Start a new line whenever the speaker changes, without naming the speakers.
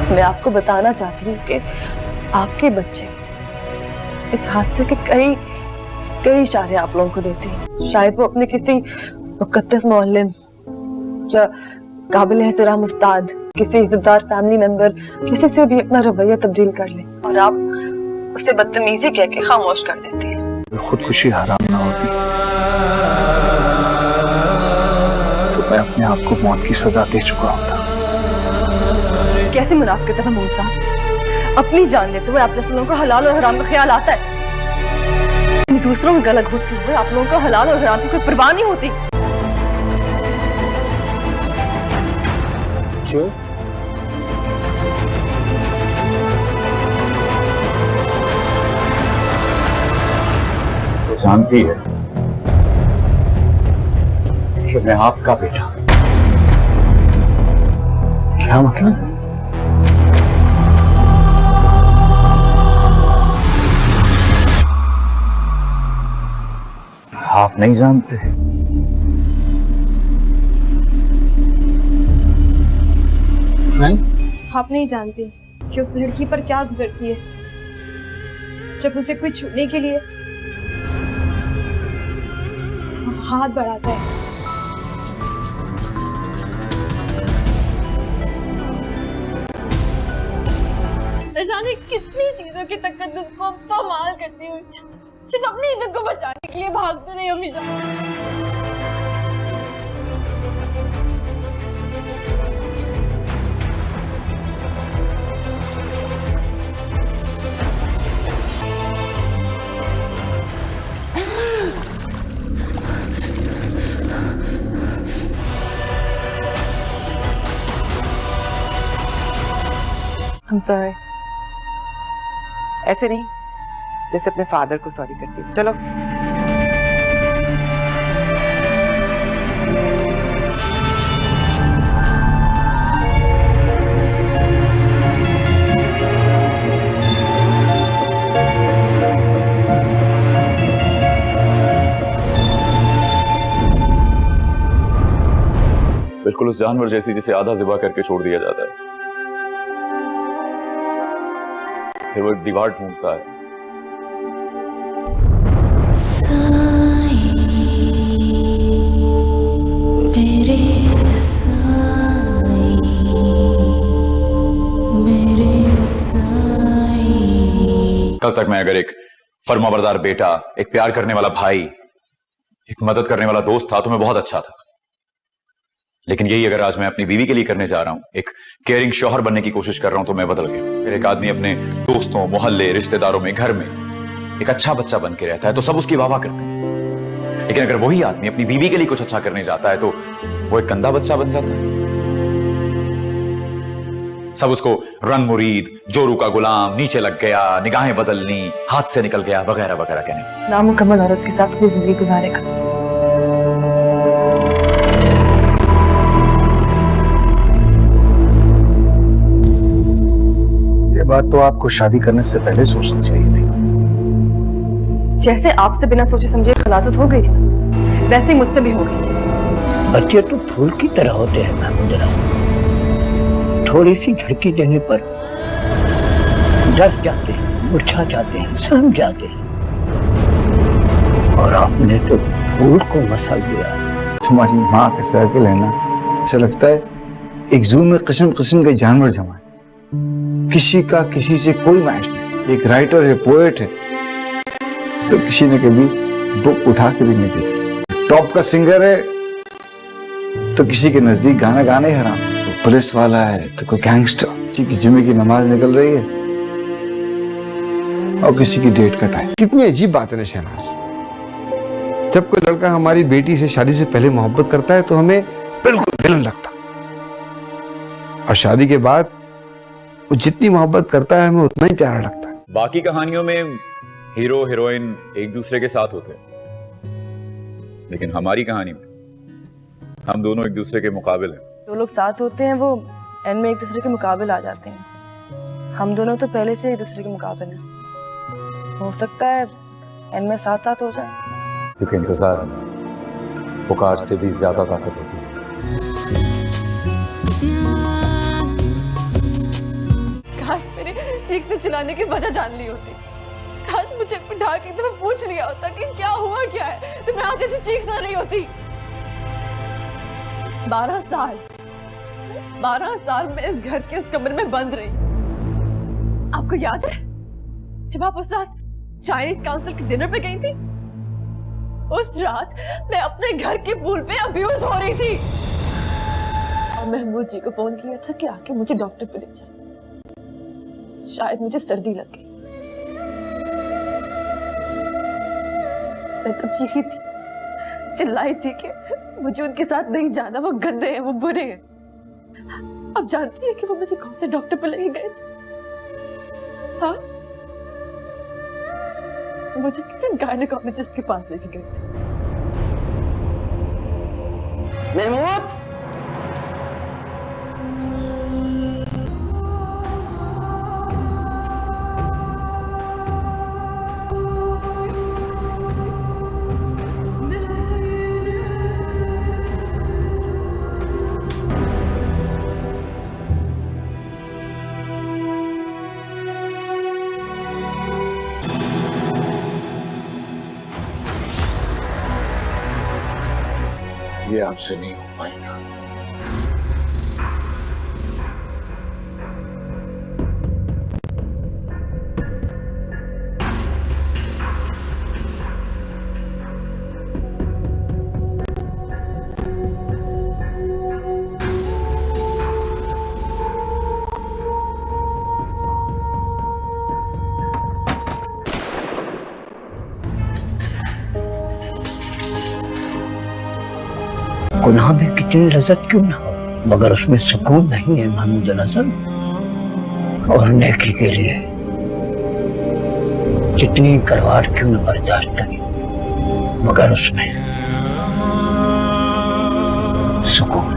मैं आपको बताना चाहती हूँ कि आपके बच्चे इस हादसे के कई कई इशारे आप लोगों को देते हैं। शायद वो अपने किसी मुकद्दस मोअल्लिम या काबिल एहतराम उस्ताद, किसी इज्जतदार फैमिली मेंबर, किसी से भी अपना रवैया तब्दील कर ले और आप उसे बदतमीजी कह के खामोश कर देती है।
खुदकुशी हराम ना होती तो मैं अपने आप को मौत की सजा दे चुका होता।
कैसी मुनाफिकत है महमूद साहब, अपनी जान लेते हुए आप जैसे लोगों को हलाल और हराम का ख्याल आता है। दूसरों में गलत होते हुए आप लोगों को हलाल और हराम की कोई परवाह नहीं होती।
क्यों? वो जानती है कि मैं आपका बेटा। क्या मतलब? आप नहीं जानते?
नहीं?
आप नहीं जानते कि उस लड़की पर क्या गुजरती है जब उसे कोई छूने के लिए हाथ बढ़ाता है। न जाने कितनी चीजों की तकद्दुस को पामाल करती हुई सिर्फ अपनी इज्जत को बचाने के लिए भागते रहे अम्मी जान।
I'm sorry.
ऐसे नहीं जैसे अपने फादर को सॉरी करती हूँ। चलो
बिल्कुल उस जानवर जैसी जिसे आधा ज़िबा करके छोड़ दिया जाता है, फिर वो एक दीवार ढूंढता है। कल तक मैं अगर एक फर्माबरदार बेटा, एक प्यार करने वाला भाई, एक मदद करने वाला दोस्त था तो मैं बहुत अच्छा था। लेकिन यही अगर आज मैं अपनी बीवी के लिए करने जा रहा हूं, एक केयरिंग शौहर बनने की कोशिश कर रहा हूं, तो मैं बदल गया। फिर एक आदमी अपने दोस्तों, मोहल्ले, रिश्तेदारों में, घर में एक अच्छा बच्चा बन के रहता है तो सब उसकी वाह करते हैं। लेकिन अगर वही आदमी अपनी बीवी के लिए कुछ अच्छा करने जाता है तो वो एक गंदा बच्चा बन जाता है। सब उसको रंग मुरीद, जोरू का गुलाम, नीचे लग गया, निगाहें बदलनी, हाथ से निकल गया, वगैरह वगैरह कहने।
नामुकम्मल औरत के साथ अपनी जिंदगी गुजारेगा।
ये बात तो आपको शादी करने से पहले सोचनी चाहिए थी।
जैसे आपसे बिना सोचे समझे खलासत हो गई थी, वैसे ही मुझसे भी हो गई।
बच्चे तो फूल की तरह होते हैं महमूद, थोड़ी सी झड़की देने पर डर जाते हैं, मुरझा जाते हैं, सहम जाते हैं। और आपने तो फूल को मसल दिया।
तुम्हारी माँ के सर्कल है ना, ऐसा लगता है एक जू में किस्म किस्म के जानवर जमा है, किसी का किसी से कोई मैच नहीं। एक राइटर है, पोएट है, तो किसी ने कभी बुक उठा के भी नहीं देखी। टॉप का सिंगर है तो किसी के नजदीक गाना गाना ही हराम। तो पुलिस वाला है तो कोई गैंगस्टर, किसी की जुम्मे की नमाज निकल रही है और किसी की डेट का टाइम।
कितनी अजीब बात है ना शहनाज, जब कोई लड़का हमारी बेटी से शादी से पहले मोहब्बत करता है तो हमें बिल्कुल विलन लगता, और शादी के बाद वो जितनी मोहब्बत करता है हमें उतना ही प्यारा लगता है।
बाकी कहानियों में हीरो हीरोइन एक दूसरे के साथ होते हैं, लेकिन हमारी कहानी में हम दोनों एक दूसरे के मुकाबिल हैं।
जो लोग साथ होते हैं वो एंड में एक दूसरे के मुकाबिल आ जाते हैं। हम दोनों तो पहले से एक दूसरे के मुकाबिल हैं। हो सकता है एंड में साथ साथ हो जाए,
क्योंकि इंतजार पुकार से भी ज्यादा ताकत होती है।
चिल्लाने की वजह जान ली होती। काश मुझे बिठा के एकदम पूछ लिया होता कि क्या हुआ क्या है, तो मैं आज ऐसी चीख ना रही होती। 12 साल मैं इस घर के उस कमरे में बंद रही। आपको याद है जब आप उस रात चाइनीज काउंसिल के डिनर पे गई थी? उस रात मैं अपने घर के पूल पे अब्यूज हो रही थी और महमूद जी को फोन किया था कि आके मुझे डॉक्टर पे ले जाए। शायद मुझे सर्दी लग गई। मैं तब चीखी थी, चिल्लाई थी कि मुझे उनके साथ नहीं जाना, वो गंदे हैं, वो बुरे हैं। अब जानती है कि वो मुझे कौन से डॉक्टर पे लेके गए थे? हाँ, मुझे किसी गायनेकोलॉजिस्ट के पास लेके गए थे।
महमूद,
ये आपसे नहीं हो पाएगा।
गुनाह में कितनी लज्जत क्यों ना हो, मगर उसमें सुकून नहीं है महमूद अल हसन। और नेकी के लिए जितनी करवाट क्यों न बर्दाश्त करें, मगर उसमें सुकून